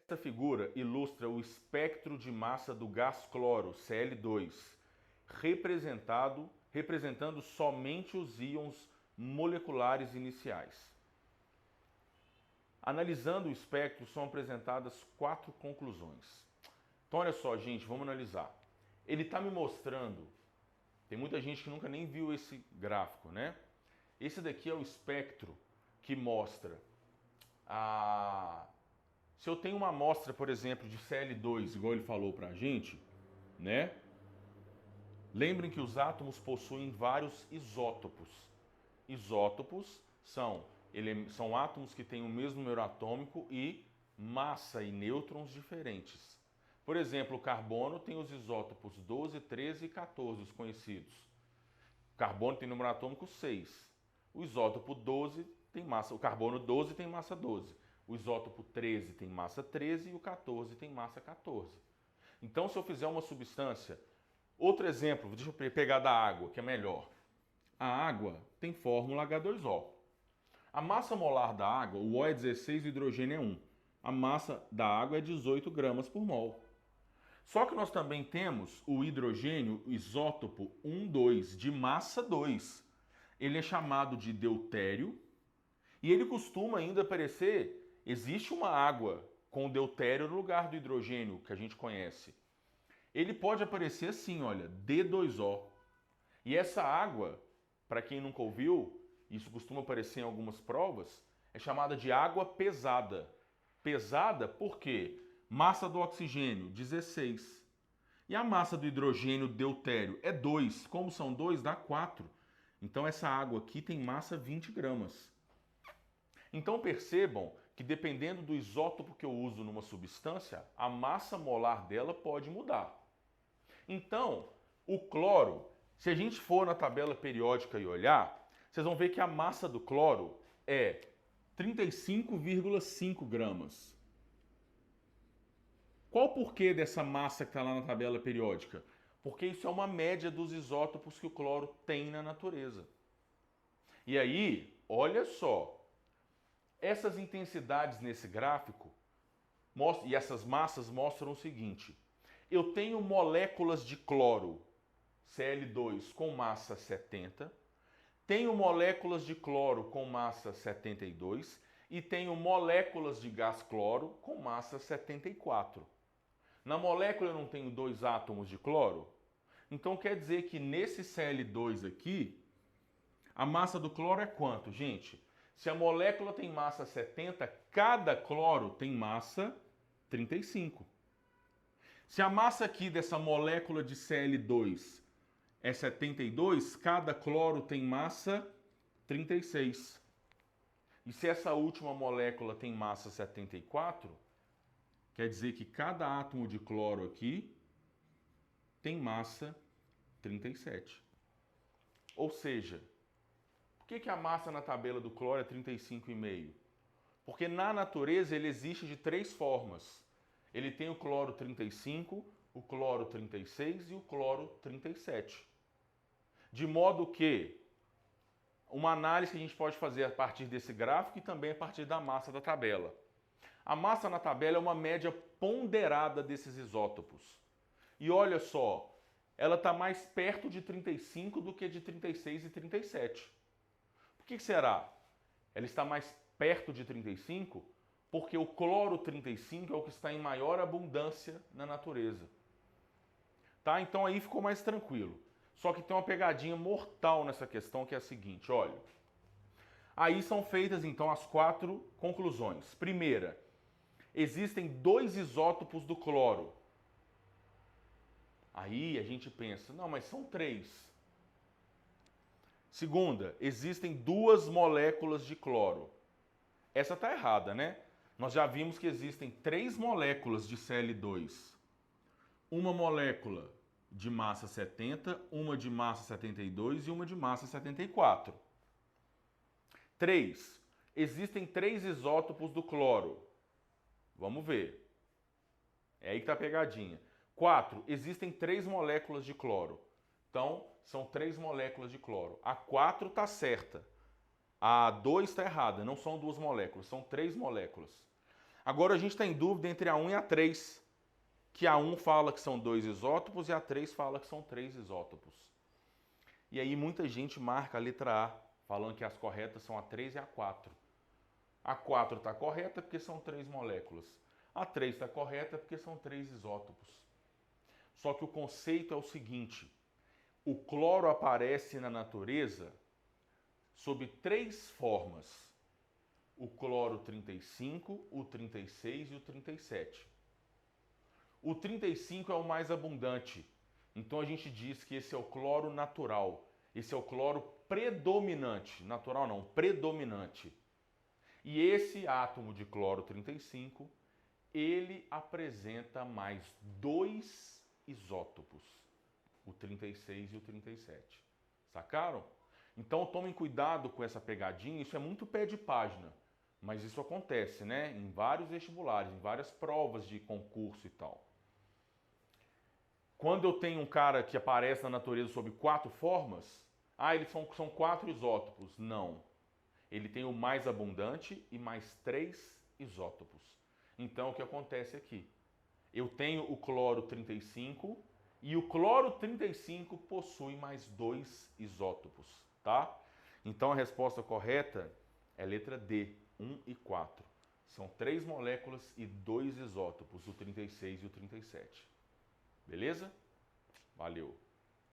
Essa figura ilustra o espectro de massa do gás cloro, Cl2, representando somente os íons moleculares iniciais. Analisando o espectro, são apresentadas 4 conclusões. Então, olha só, gente, vamos analisar. Ele está me mostrando, tem muita gente que nunca nem viu esse gráfico, né? Esse daqui é o espectro que mostra se eu tenho uma amostra, por exemplo, de Cl2, igual ele falou pra gente, né? Lembrem que os átomos possuem vários isótopos. Isótopos são átomos que têm o mesmo número atômico e massa e nêutrons diferentes. Por exemplo, o carbono tem os isótopos 12, 13 e 14, os conhecidos. O carbono tem número atômico 6. O isótopo 12 tem massa, o carbono 12 tem massa 12. O isótopo 13 tem massa 13 e o 14 tem massa 14. Então, se eu fizer uma substância, outro exemplo, deixa eu pegar da água, que é melhor. A água tem fórmula H2O. A massa molar da água, o O é 16 e o hidrogênio é 1. A massa da água é 18 gramas por mol. Só que nós também temos o hidrogênio, o isótopo 1, 2, de massa 2. Ele é chamado de deutério e ele costuma ainda aparecer, existe uma água com deutério no lugar do hidrogênio que a gente conhece. Ele pode aparecer assim, olha, D2O. E essa água, para quem nunca ouviu, isso costuma aparecer em algumas provas, é chamada de água pesada. Pesada por quê? Massa do oxigênio, 16. E a massa do hidrogênio deutério é 2. Como são 2, dá 4. Então essa água aqui tem massa 20 gramas. Então percebam que dependendo do isótopo que eu uso numa substância, a massa molar dela pode mudar. Então, o cloro, se a gente for na tabela periódica e olhar, vocês vão ver que a massa do cloro é 35,5 gramas. Qual o porquê dessa massa que está lá na tabela periódica? Porque isso é uma média dos isótopos que o cloro tem na natureza. E aí, olha só, essas intensidades nesse gráfico e essas massas mostram o seguinte: eu tenho moléculas de cloro, Cl2, com massa 70, tenho moléculas de cloro com massa 72 e tenho moléculas de gás cloro com massa 74. Na molécula eu não tenho 2 átomos de cloro? Então quer dizer que nesse Cl2 aqui, a massa do cloro é quanto, gente? Se a molécula tem massa 70, cada cloro tem massa 35. Se a massa aqui dessa molécula de Cl2 é 72, cada cloro tem massa 36. E se essa última molécula tem massa 74, quer dizer que cada átomo de cloro aqui tem massa 37. Ou seja, por que a massa na tabela do cloro é 35,5? Porque na natureza ele existe de 3 formas. Ele tem o cloro 35, o cloro 36 e o cloro 37. De modo que uma análise que a gente pode fazer a partir desse gráfico e também a partir da massa da tabela. A massa na tabela é uma média ponderada desses isótopos. E olha só, ela está mais perto de 35 do que de 36 e 37. Por que será? Ela está mais perto de 35 porque o cloro 35 é o que está em maior abundância na natureza. Tá? Então aí ficou mais tranquilo. Só que tem uma pegadinha mortal nessa questão, que é a seguinte, olha. Aí são feitas então as 4 conclusões. Primeira, existem 2 isótopos do cloro. Aí a gente pensa, não, mas são 3. Segunda, existem 2 moléculas de cloro. Essa está errada, né? Nós já vimos que existem 3 moléculas de Cl2. Uma molécula de massa 70, uma de massa 72 e uma de massa 74. 3. Existem 3 isótopos do cloro. Vamos ver. É aí que está a pegadinha. 4. Existem 3 moléculas de cloro. Então, são 3 moléculas de cloro. A 4 está certa. A 2 está errada. Não são 2 moléculas, são 3 moléculas. Agora a gente está em dúvida entre a 1 e a 3, que a 1 fala que são 2 isótopos e a 3 fala que são 3 isótopos. E aí muita gente marca a letra A, falando que as corretas são a 3 e a 4. A 4 está correta porque são 3 moléculas. A 3 está correta porque são 3 isótopos. Só que o conceito é o seguinte: o cloro aparece na natureza sob 3 formas. O cloro 35, o 36 e o 37. O 35 é o mais abundante. Então a gente diz que esse é o cloro natural. Esse é o cloro predominante. Natural não, predominante. E esse átomo de cloro 35, ele apresenta mais 2 isótopos. O 36 e o 37. Sacaram? Então tomem cuidado com essa pegadinha. Isso é muito pé de página. Mas isso acontece, né? Em vários vestibulares, em várias provas de concurso e tal. Quando eu tenho um cara que aparece na natureza sob 4 formas, eles são 4 isótopos. Não. Ele tem o mais abundante e mais 3 isótopos. Então, o que acontece aqui? Eu tenho o cloro 35 e o cloro 35 possui mais 2 isótopos, tá? Então, a resposta correta é letra D, 1 e 4. São 3 moléculas e 2 isótopos, o 36 e o 37. Beleza? Valeu!